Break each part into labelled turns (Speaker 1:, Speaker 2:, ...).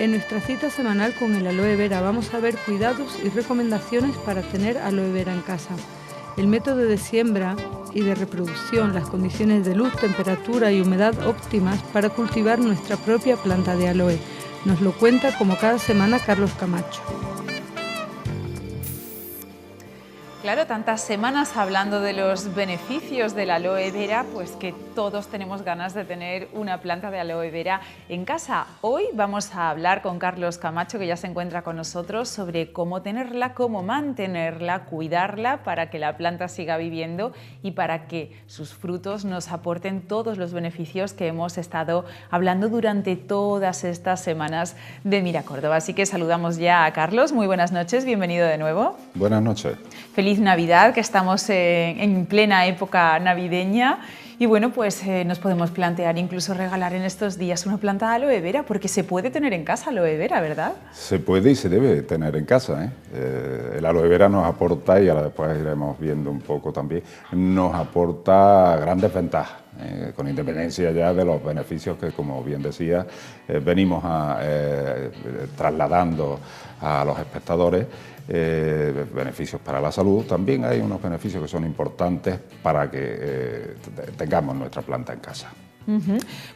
Speaker 1: En nuestra cita semanal con el aloe vera vamos a ver cuidados y recomendaciones para tener aloe vera en casa. El método de siembra y de reproducción, las condiciones de luz, temperatura y humedad óptimas para cultivar nuestra propia planta de aloe. Nos lo cuenta como cada semana Carlos Camacho.
Speaker 2: Claro, tantas semanas hablando de los beneficios del aloe vera, pues que todos tenemos ganas de tener una planta de aloe vera en casa. Hoy vamos a hablar con Carlos Camacho, que ya se encuentra con nosotros, sobre cómo tenerla, cómo mantenerla, cuidarla para que la planta siga viviendo y para que sus frutos nos aporten todos los beneficios que hemos estado hablando durante todas estas semanas de Mira Córdoba. Así que saludamos ya a Carlos. Muy buenas noches, bienvenido de nuevo.
Speaker 3: Buenas noches.
Speaker 2: Feliz Navidad, que estamos en plena época navideña y bueno, pues nos podemos plantear incluso regalar en estos días una planta de aloe vera, porque se puede tener en casa aloe vera, ¿verdad?
Speaker 3: Se puede y se debe tener en casa, ¿eh? El aloe vera nos aporta, y ahora después iremos viendo un poco también, nos aporta grandes ventajas, con independencia ya de los beneficios que, como bien decía, venimos trasladando a los espectadores. Beneficios para la salud, también hay unos beneficios que son importantes para que tengamos nuestra planta en casa.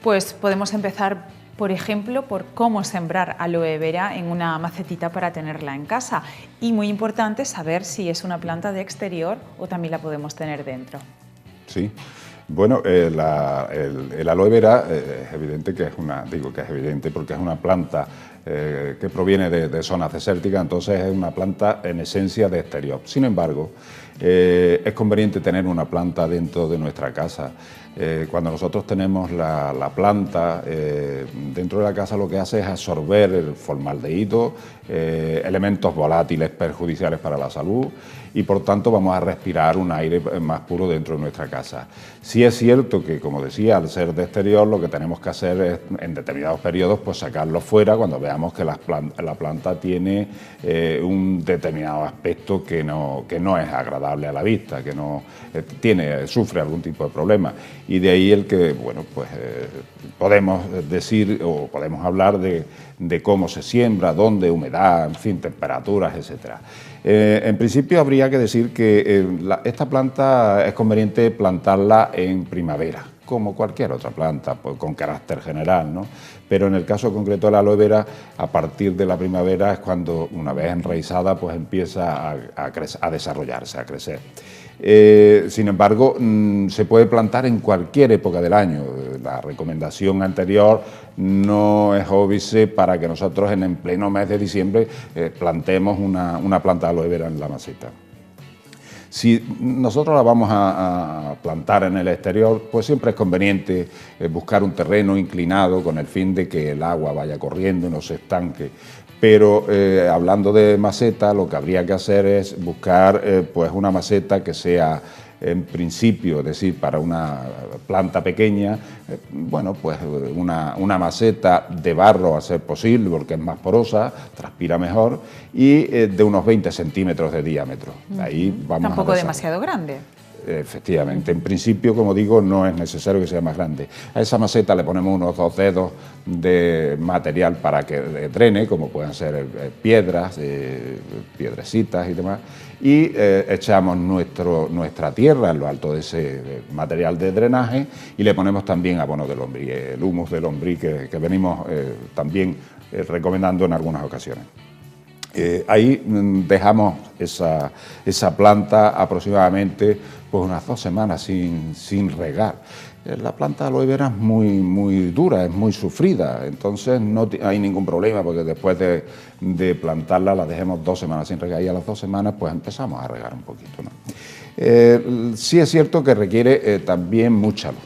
Speaker 2: Pues podemos empezar, por ejemplo, por cómo sembrar aloe vera en una macetita para tenerla en casa. Y muy importante saber si es una planta de exterior o también la podemos tener dentro.
Speaker 3: Sí. Bueno, el aloe vera es evidente que es evidente porque es una planta que proviene de zonas desérticas, entonces es una planta en esencia de exterior. Sin embargo, es conveniente tener una planta dentro de nuestra casa. Cuando nosotros tenemos la planta dentro de la casa, lo que hace es absorber el formaldehído, elementos volátiles perjudiciales para la salud, y por tanto vamos a respirar un aire más puro dentro de nuestra casa. Sí es cierto que, como decía, al ser de exterior, lo que tenemos que hacer es, en determinados periodos, pues sacarlo fuera cuando veamos que la planta tiene un determinado aspecto que no es agradable a la vista, que no sufre algún tipo de problema. Y de ahí el que, bueno, pues podemos decir o podemos hablar de cómo se siembra, dónde, humedad, en fin, temperaturas, etcétera. En principio habría que decir que esta planta es conveniente plantarla en primavera, como cualquier otra planta, pues, con carácter general, ¿no? Pero en el caso concreto de la aloe vera, a partir de la primavera es cuando, una vez enraizada, pues empieza a desarrollarse, a crecer. Sin embargo, se puede plantar en cualquier época del año. La recomendación anterior no es óbice para que nosotros en pleno mes de diciembre plantemos una planta de aloe vera en la maceta. Si nosotros la vamos a plantar en el exterior, pues siempre es conveniente buscar un terreno inclinado con el fin de que el agua vaya corriendo y no se estanque. Pero hablando de maceta, lo que habría que hacer es buscar pues una maceta que sea, en principio, es decir, para una planta pequeña, bueno, pues una maceta de barro a ser posible, porque es más porosa, transpira mejor, y de unos 20 centímetros de diámetro. Ahí vamos
Speaker 2: Tampoco demasiado grande.
Speaker 3: Efectivamente, en principio, como digo, no es necesario que sea más grande. A esa maceta le ponemos unos 2 dedos de material para que drene, como pueden ser piedras, piedrecitas y demás, y echamos nuestra tierra en lo alto de ese material de drenaje y le ponemos también abono de lombriz, el humus de lombriz que venimos también recomendando en algunas ocasiones. Ahí dejamos esa planta aproximadamente pues unas 2 semanas sin regar. La planta de aloe vera es muy dura, es muy sufrida, entonces no hay ningún problema porque después de plantarla la dejemos 2 semanas sin regar y a las 2 semanas pues empezamos a regar un poquito, ¿no? Sí es cierto que requiere también mucha luz.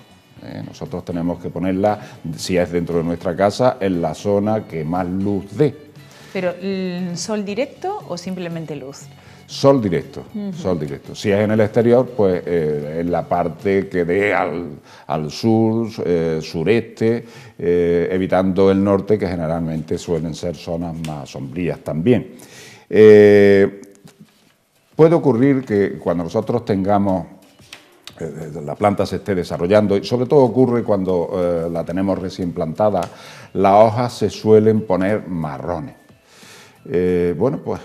Speaker 3: Nosotros tenemos que ponerla, si es dentro de nuestra casa, en la zona que más luz dé.
Speaker 2: ¿Pero sol directo o simplemente luz?
Speaker 3: Sol directo, sol directo. Si es en el exterior, pues en la parte que dé al sur, sureste, evitando el norte, que generalmente suelen ser zonas más sombrías también. Puede ocurrir que cuando nosotros tengamos la planta se esté desarrollando, y sobre todo ocurre cuando la tenemos recién plantada, las hojas se suelen poner marrones. Bueno, pues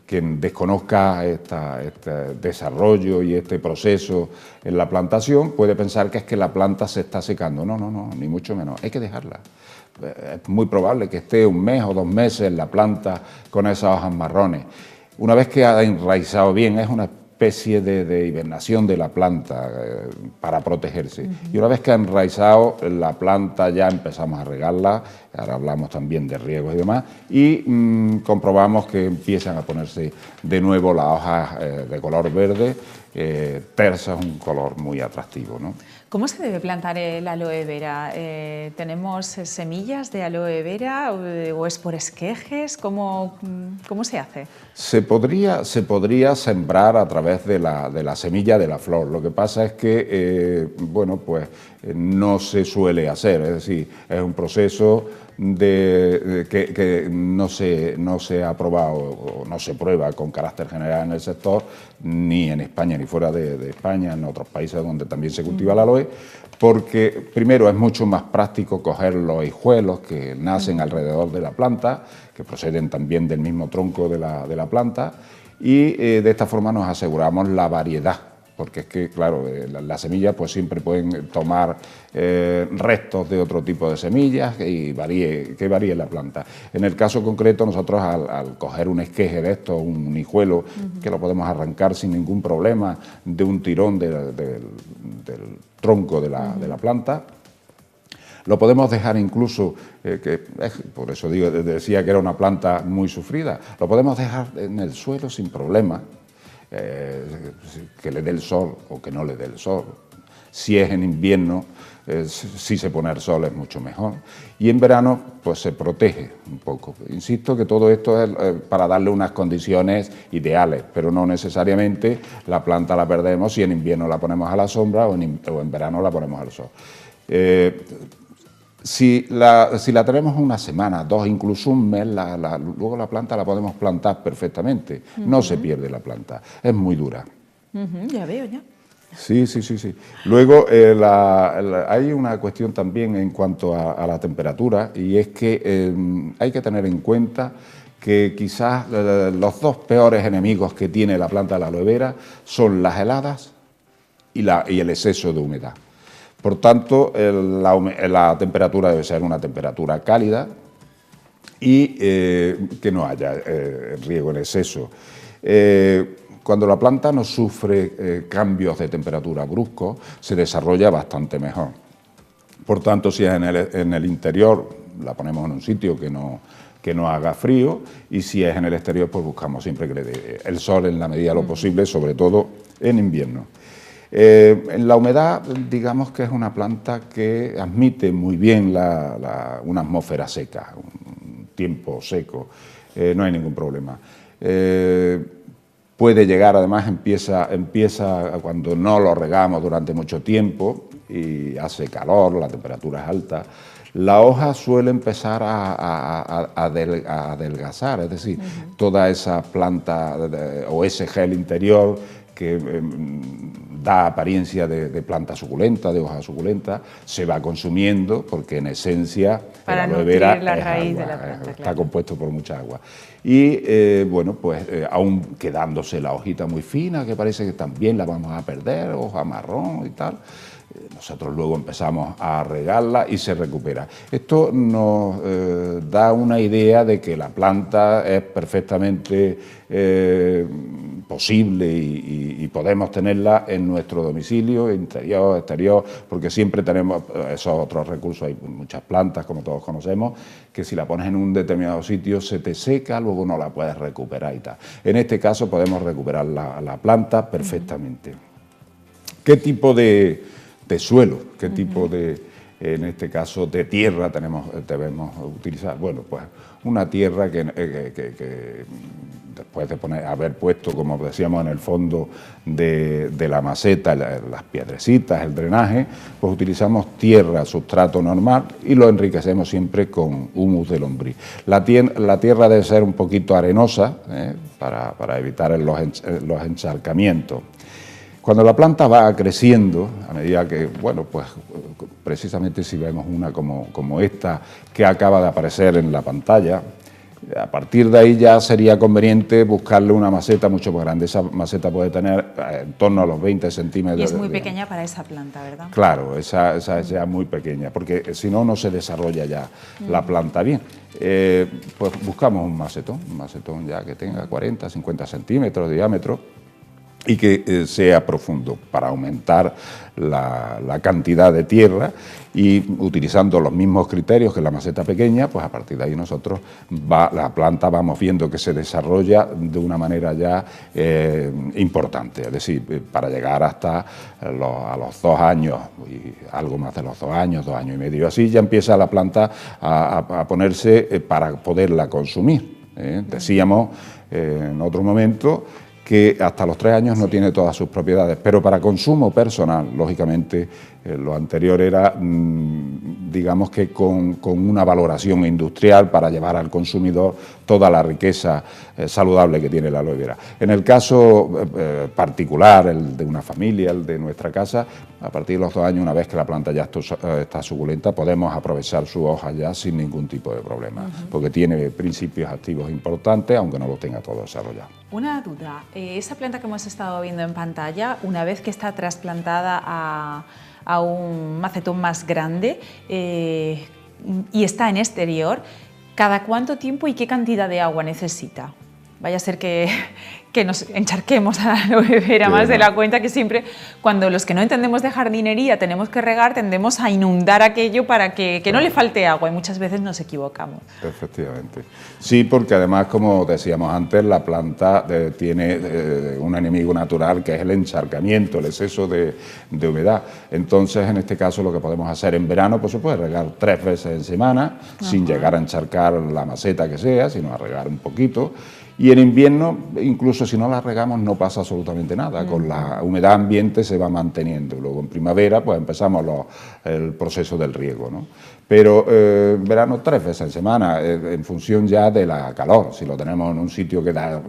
Speaker 3: quien desconozca este desarrollo y este proceso en la plantación puede pensar que es que la planta se está secando. No, no, no, ni mucho menos, hay que dejarla. Es muy probable que esté 1 mes o 2 meses en la planta con esas hojas marrones. Una vez que ha enraizado bien, es una especie de hibernación de la planta para protegerse. Y una vez que ha enraizado la planta, ya empezamos a regarla, ahora hablamos también de riegos y demás, y comprobamos que empiezan a ponerse de nuevo las hojas de color verde, tersa, un color muy atractivo, ¿no?
Speaker 2: ¿Cómo se debe plantar el aloe vera? ¿Tenemos semillas de aloe vera o es por esquejes? ¿Cómo se hace?
Speaker 3: Se podría sembrar a través de la semilla de la flor. Lo que pasa es que, bueno, pues no se suele hacer, es decir, es un proceso que no se ha probado o no se prueba con carácter general en el sector, ni en España ni fuera de España, en otros países donde también se cultiva el aloe, porque primero es mucho más práctico coger los hijuelos que nacen alrededor de la planta, que proceden también del mismo tronco de la planta, y de esta forma nos aseguramos la variedad, porque es que, claro, las semillas pues siempre pueden tomar restos de otro tipo de semillas y que varíe la planta. En el caso concreto, nosotros al coger un esqueje de estos, un hijuelo, que lo podemos arrancar sin ningún problema de un tirón del tronco de la planta, lo podemos dejar incluso, por eso decía que era una planta muy sufrida, lo podemos dejar en el suelo sin problema, que le dé el sol o que no le dé el sol. Si es en invierno, si se pone el sol es mucho mejor. Y en verano, pues se protege un poco. Insisto que todo esto es para darle unas condiciones ideales, pero no necesariamente la planta la perdemos si en invierno la ponemos a la sombra o en verano la ponemos al sol. Si la tenemos 1 semana, 2, incluso 1 mes, luego la planta la podemos plantar perfectamente. No se pierde la planta, es muy dura.
Speaker 2: Ya veo, ya.
Speaker 3: Sí. Luego hay una cuestión también en cuanto a la temperatura, y es que hay que tener en cuenta que quizás los 2 peores enemigos que tiene la planta de la aloe vera son las heladas y el exceso de humedad. Por tanto, la temperatura debe ser una temperatura cálida y que no haya riego en exceso. Cuando la planta no sufre cambios de temperatura bruscos, se desarrolla bastante mejor. Por tanto, si es en el interior, la ponemos en un sitio que no haga frío, y si es en el exterior, pues buscamos siempre que le dé el sol en la medida de lo posible, sobre todo en invierno. En la humedad, digamos que es una planta que admite muy bien una atmósfera seca, un tiempo seco, no hay ningún problema. Puede llegar, además, empieza cuando no lo regamos durante mucho tiempo y hace calor, la temperatura es alta, la hoja suele empezar a adelgazar, es decir, toda esa planta o ese gel interior que da apariencia de planta suculenta, de hoja suculenta, se va consumiendo porque en esencia
Speaker 2: para
Speaker 3: la aloe vera
Speaker 2: nutrir la raíz
Speaker 3: agua,
Speaker 2: de la planta,
Speaker 3: está
Speaker 2: claro.
Speaker 3: compuesto por mucha agua. Y bueno, pues aún quedándose la hojita muy fina, que parece que también la vamos a perder, hoja marrón y tal, nosotros luego empezamos a regarla y se recupera. Esto nos da una idea de que la planta es perfectamente posible y podemos tenerla en nuestro domicilio, interior, exterior, porque siempre tenemos esos otros recursos. Hay muchas plantas, como todos conocemos, que si la pones en un determinado sitio se te seca, luego no la puedes recuperar y tal. En este caso podemos recuperar la planta perfectamente. ¿Qué tipo de suelo, qué tipo en este caso, de tierra debemos utilizar? Bueno, pues una tierra que después de haber puesto, como decíamos, en el fondo de la maceta, las piedrecitas, el drenaje, pues utilizamos tierra, sustrato normal, y lo enriquecemos siempre con humus de lombriz. La tierra debe ser un poquito arenosa, para evitar los encharcamientos. Cuando la planta va creciendo, a medida que, bueno, pues precisamente si vemos una como esta que acaba de aparecer en la pantalla, a partir de ahí ya sería conveniente buscarle una maceta mucho más grande. Esa maceta puede tener en torno a los 20 centímetros.
Speaker 2: Y es muy pequeña para esa planta, ¿verdad?
Speaker 3: Claro, esa es ya muy pequeña, porque si no, no se desarrolla ya la planta bien. Pues buscamos un macetón ya que tenga 40, 50 centímetros de diámetro y que sea profundo para aumentar la cantidad de tierra, y utilizando los mismos criterios que la maceta pequeña, pues a partir de ahí nosotros la planta vamos viendo que se desarrolla de una manera ya importante, es decir, para llegar hasta a los 2 años y algo más de los 2 años, 2 años y medio, así ya empieza la planta a ponerse para poderla consumir. Decíamos en otro momento que hasta los 3 años no tiene todas sus propiedades, pero para consumo personal, lógicamente, lo anterior era, digamos que con una valoración industrial para llevar al consumidor toda la riqueza saludable que tiene la aloe vera. En el caso particular, el de una familia, el de nuestra casa, a partir de los 2 años, una vez que la planta ya está suculenta, podemos aprovechar su hoja ya sin ningún tipo de problema, porque tiene principios activos importantes, aunque no lo tenga todo desarrollado.
Speaker 2: Una duda, esa planta que hemos estado viendo en pantalla, una vez que está trasplantada a un macetón más grande y está en exterior, ¿cada cuánto tiempo y qué cantidad de agua necesita? Vaya a ser que nos encharquemos a la aloe vera más de la cuenta, que siempre, cuando los que no entendemos de jardinería tenemos que regar, tendemos a inundar aquello para que no le falte agua, y muchas veces nos equivocamos.
Speaker 3: Efectivamente. Sí, porque además, como decíamos antes, la planta tiene un enemigo natural, que es el encharcamiento, el exceso de humedad. Entonces, en este caso, lo que podemos hacer en verano, pues se puede regar 3 veces en semana, sin llegar a encharcar la maceta que sea, sino a regar un poquito. Y en invierno, incluso si no la regamos, no pasa absolutamente nada, con la humedad ambiente se va manteniendo. Luego en primavera pues empezamos el proceso del riego, ¿no? Pero en verano 3 veces en semana, en función ya de la calor. Si lo tenemos en un sitio que da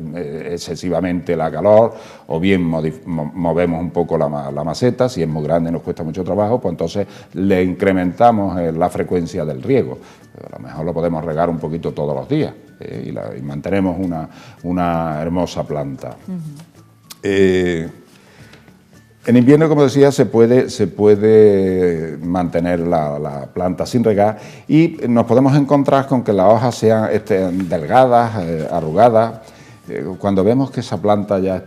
Speaker 3: excesivamente la calor, o bien movemos un poco la maceta, si es muy grande y nos cuesta mucho trabajo, pues entonces le incrementamos la frecuencia del riego. A lo mejor lo podemos regar un poquito todos los días y mantenemos una hermosa planta. En invierno, como decía, se puede mantener la planta sin regar, y nos podemos encontrar con que las hojas sean delgadas, arrugadas. Cuando vemos que esa planta ya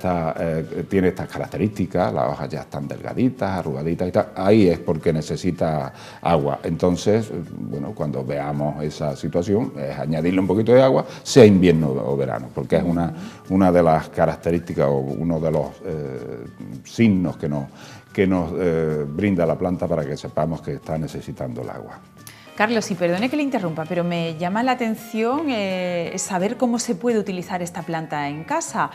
Speaker 3: tiene estas características, las hojas ya están delgaditas, arrugaditas y tal, ahí es porque necesita agua. Entonces, bueno, cuando veamos esa situación, es añadirle un poquito de agua, sea invierno o verano, porque es una de las características o uno de los signos que nos brinda la planta para que sepamos que está necesitando el agua.
Speaker 2: Carlos, y perdone que le interrumpa, pero me llama la atención saber cómo se puede utilizar esta planta en casa.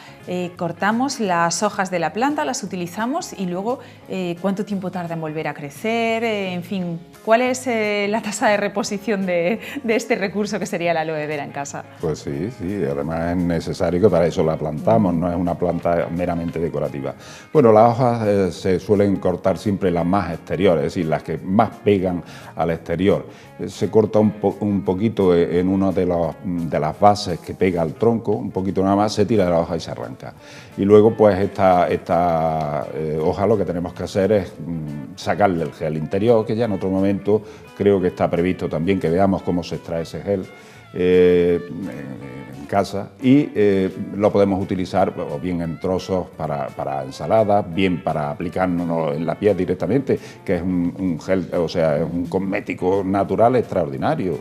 Speaker 2: Cortamos las hojas de la planta, las utilizamos y luego ¿cuánto tiempo tarda en volver a crecer? En fin, ¿cuál es la tasa de reposición de este recurso que sería la aloe vera en casa?
Speaker 3: Pues sí, además es necesario, que para eso la plantamos, no es una planta meramente decorativa. Bueno, las hojas se suelen cortar siempre las más exteriores, es decir, las que más pegan al exterior. Se corta un poquito en una de las bases que pega al tronco, un poquito nada más, se tira de la hoja y se arranca. Y luego pues esta hoja lo que tenemos que hacer es sacarle el gel interior, que ya en otro momento creo que está previsto también que veamos cómo se extrae ese gel en casa, y lo podemos utilizar o bien en trozos para ensaladas, bien para aplicárnoslo en la piel directamente, que es un gel, o sea, es un cosmético natural extraordinario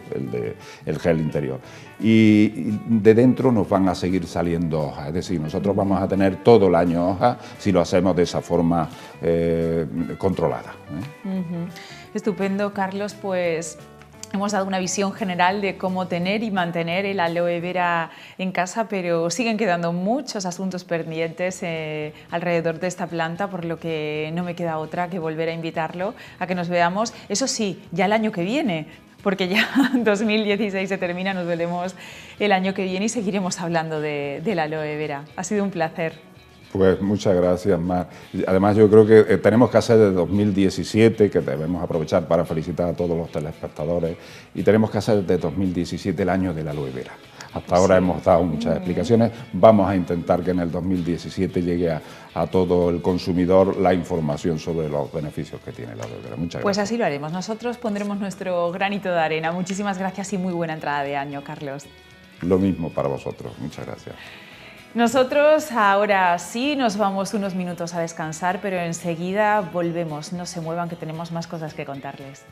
Speaker 3: el gel interior. Y de dentro nos van a seguir saliendo hojas, es decir, nosotros vamos a tener todo el año hojas si lo hacemos de esa forma controlada.
Speaker 2: Estupendo, Carlos, pues hemos dado una visión general de cómo tener y mantener el aloe vera en casa, pero siguen quedando muchos asuntos pendientes alrededor de esta planta, por lo que no me queda otra que volver a invitarlo a que nos veamos, eso sí, ya el año que viene, porque ya 2016 se termina, nos veremos el año que viene y seguiremos hablando de la aloe vera. Ha sido un placer.
Speaker 3: Pues muchas gracias, Mar. Además, yo creo que tenemos que hacer de 2017, que debemos aprovechar para felicitar a todos los telespectadores, y tenemos que hacer de 2017 el año de la aloe vera. Hasta ahora hemos dado muchas explicaciones, vamos a intentar que en el 2017 llegue a todo el consumidor la información sobre los beneficios que tiene la aloe vera. Muchas gracias.
Speaker 2: Pues así lo haremos, nosotros pondremos nuestro granito de arena. Muchísimas gracias y muy buena entrada de año, Carlos.
Speaker 3: Lo mismo para vosotros, muchas gracias.
Speaker 2: Nosotros ahora sí nos vamos unos minutos a descansar, pero enseguida volvemos. No se muevan, que tenemos más cosas que contarles.